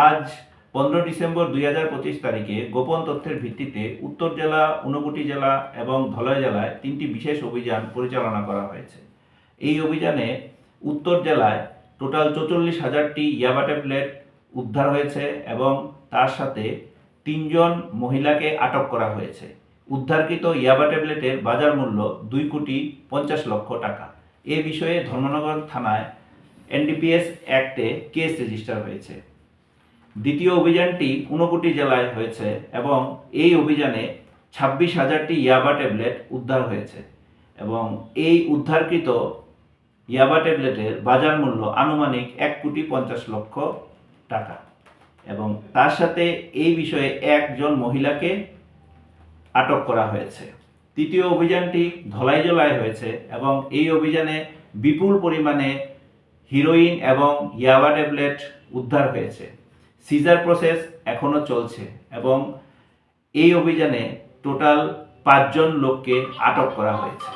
আজ 15 ডিসেম্বর 2025 তারিখে গোপন তথ্যের ভিত্তিতে উত্তর জেলা, ঊনকোটি জেলা এবং ধলাই জেলায় 3টি বিশেষ অভিযান পরিচালনা করা হয়েছে। এই অভিযানে উত্তর জেলায় টোটাল 44,000টি ইয়াবা ট্যাবলেট উদ্ধার হয়েছে এবং তার সাথে 3 জন মহিলাকে আটক করা হয়েছে। উদ্ধারকৃত ইয়াবা ট্যাবলেটের বাজার মূল্য 2,50,00,000 টাকা। এ বিষয়ে ধর্মনগর থানায় এনডিপিএস অ্যাক্টে কেস রেজিস্টার হয়েছে। দ্বিতীয় অভিযানটি ঊনকোটি জেলায় হয়েছে এবং এই অভিযানে 26,000টি ইয়াবা ট্যাবলেট উদ্ধার হয়েছে এবং এই উদ্ধারকৃত ইয়াবা ট্যাবলেটের বাজার মূল্য আনুমানিক 1,50,00,000 টাকা এবং তার সাথে এই বিষয়ে 1 জন মহিলাকে আটক করা হয়েছে। তৃতীয় অভিযানটি ধলাই জেলায় হয়েছে এবং এই অভিযানে বিপুল পরিমাণে হিরোইন এবং ইয়াবা ট্যাবলেট উদ্ধার হয়েছে। সিজার প্রসেস এখনও চলছে এবং এই অভিযানে টোটাল 5 জন লোককে আটক করা হয়েছে।